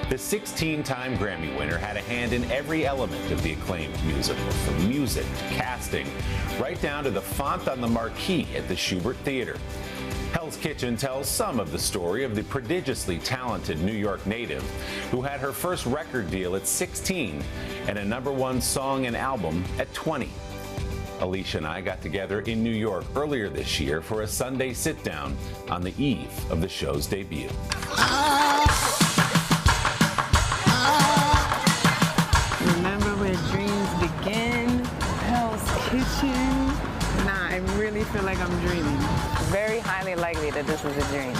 The 16-time Grammy winner had a hand in every element of the acclaimed musical, from music to casting, right down to the font on the marquee at the Schubert Theater. Hell's Kitchen tells some of the story of the prodigiously talented New York native who had her first record deal at 16 and a #1 song and album at 20. Alicia and I got together in New York earlier this year for a Sunday Sit-Down on the eve of the show's debut. Remember where dreams begin? Hell's Kitchen. Nah, I really feel like I'm dreaming. Very highly likely that this is a dream.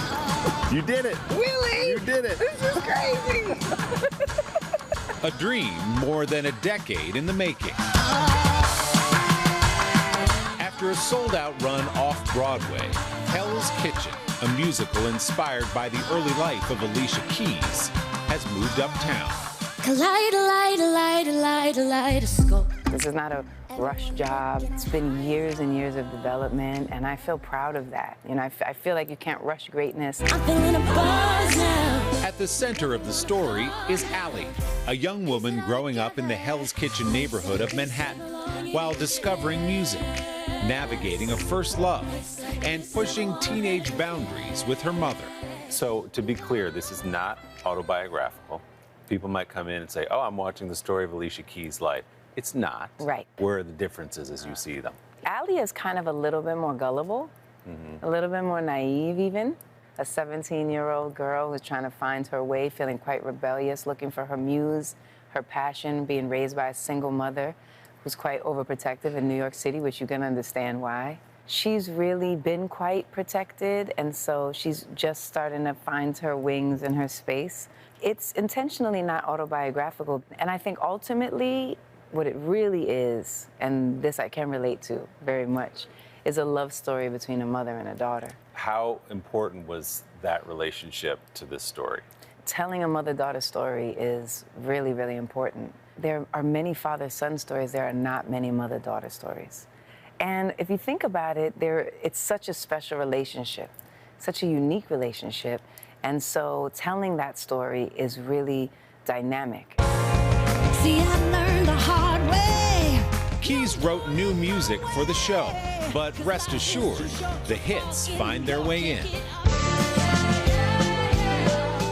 You did it! Really? You did it! This is crazy! A dream more than a decade in the making. After a sold-out run off Broadway, Hell's Kitchen, a musical inspired by the early life of Alicia Keys, has moved uptown. Kaleidoscope. This is not a rush job. It's been years and years of development, and I feel proud of that. You know, I feel like you can't rush greatness. I'm feeling a buzz now. At the center of the story is Allie, a young woman growing up in the Hell's Kitchen neighborhood of Manhattan while discovering music, navigating a first love, and pushing teenage boundaries with her mother. So, to be clear, this is not autobiographical. People might come in and say, oh, I'm watching the story of Alicia Keys' life. It's not. Right. Where are the differences as you see them? Allie is kind of a little bit more gullible, a little bit more naive even. A 17-year-old girl who's trying to find her way, feeling quite rebellious, looking for her muse, her passion, being raised by a single mother who's quite overprotective in New York City, which you can understand why. She's really been quite protected, and so she's just starting to find her wings and her space. It's intentionally not autobiographical, and I think ultimately what it really is, and this I can relate to very much, is a love story between a mother and a daughter. How important was that relationship to this story? Telling a mother-daughter story is really, really important. There are many father-son stories. There are not many mother-daughter stories. And if you think about it, it's such a special relationship, such a unique relationship. And so telling that story is really dynamic. See, I learned the hard way. Keys wrote new music for the show, but rest assured, the hits find their way in.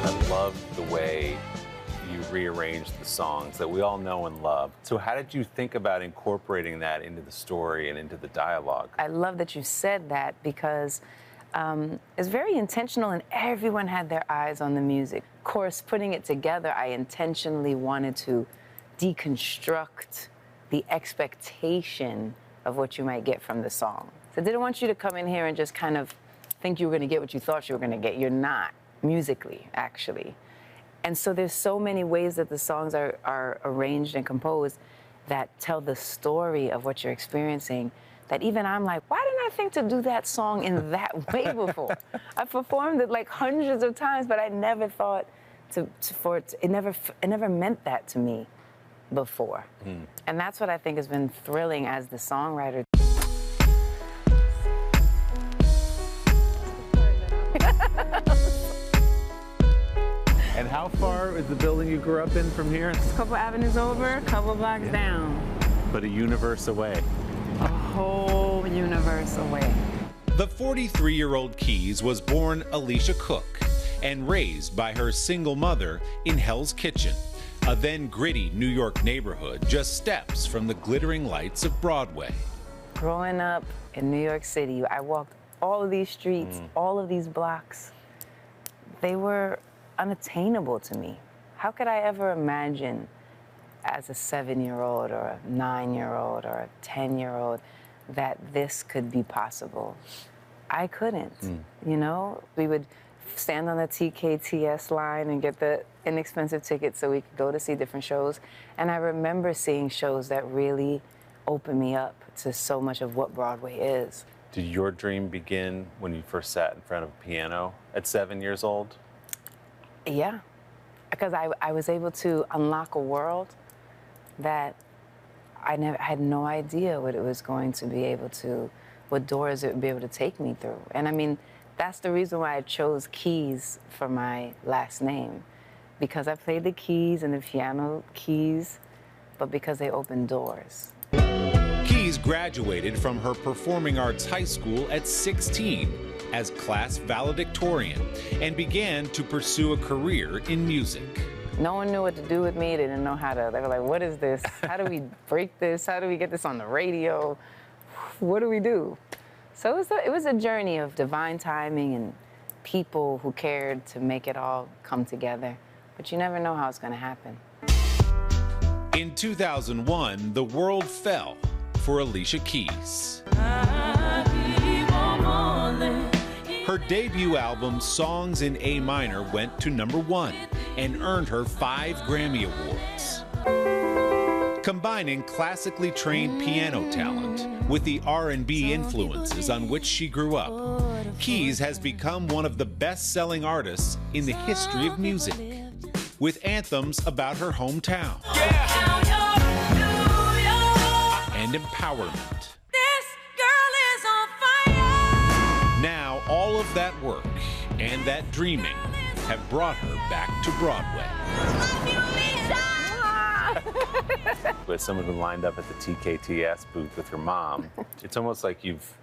I love the way you rearranged the songs that we all know and love. So how did you think about incorporating that into the story and into the dialogue? I love that you said that because it's very intentional and everyone had their eyes on the music. Of course, putting it together, I intentionally wanted to deconstruct the expectation of what you might get from the song. So I didn't want you to come in here and just kind of think you were going to get what you thought you were going to get. You're not, musically, actually. And so there's so many ways that the songs are arranged and composed that tell the story of what you're experiencing, that even I'm like, why didn't I think to do that song in that way before? I performed it like hundreds of times, but I never thought it never meant that to me before. And that's what I think has been thrilling as the songwriter. And how far is the building you grew up in from here? A couple avenues over, a couple blocks down. But a universe away. A whole universe away. The 43-year-old Keys was born Alicia Cook and raised by her single mother in Hell's Kitchen, a then gritty New York neighborhood just steps from the glittering lights of Broadway. Growing up in New York City, I walked all of these streets, all of these blocks. They were unattainable to me. How could I ever imagine as a 7-year-old or a 9-year-old or a 10-year-old that this could be possible? I couldn't, you know? We would stand on the TKTS line and get the inexpensive tickets so we could go to see different shows. And I remember seeing shows that really opened me up to so much of what Broadway is. Did your dream begin when you first sat in front of a piano at 7 years old? Yeah, because I was able to unlock a world that I had no idea what it was going to be able to, what doors it would be able to take me through. And I mean, that's the reason why I chose Keys for my last name, because I played the keys and the piano keys, but because they opened doors. Keys graduated from her performing arts high school at 16 as class valedictorian and began to pursue a career in music. No one knew what to do with me. They didn't know how to. They were like, what is this? How do we break this? How do we get this on the radio? What do we do? So it was a journey of divine timing and people who cared to make it all come together. But you never know how it's going to happen. In 2001, the world fell for Alicia Keys. Her debut album, Songs in A Minor, went to #1 and earned her 5 Grammy Awards. Combining classically trained piano talent with the R&B influences on which she grew up, Keys has become one of the best-selling artists in the history of music, with anthems about her hometown and empowerment. This girl is on fire. Now, all of that work and that dreaming have brought her back to Broadway. With some of them lined up at the TKTS booth with her mom, it's almost like you've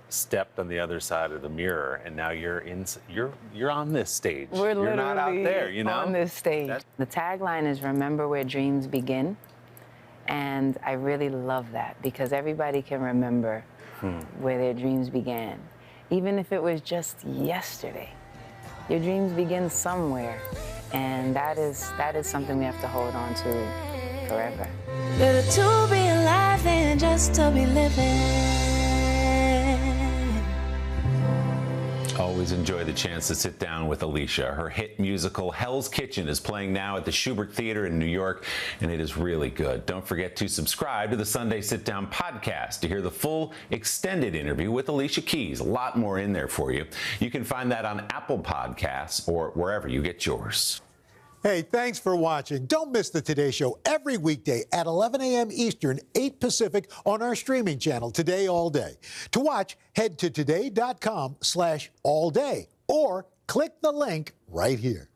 stepped on the other side of the mirror, and now you're on this stage. You're not out there, you know? On this stage. The tagline is "Remember where dreams begin," and I really love that because everybody can remember where their dreams began, even if it was just yesterday. Your dreams begin somewhere, and that is something we have to hold on to forever. Better to be alive than just to be living. Always enjoy the chance to sit down with Alicia. Her hit musical Hell's Kitchen is playing now at the Shubert Theater in New York, and it is really good. Don't forget to subscribe to the Sunday Sitdown podcast to hear the full extended interview with Alicia Keys. A lot more in there for you. You can find that on Apple Podcasts or wherever you get yours. Hey, thanks for watching. Don't miss the Today Show every weekday at 11 a.m. Eastern, 8 Pacific on our streaming channel, Today All Day. To watch, head to today.com/allday or click the link right here.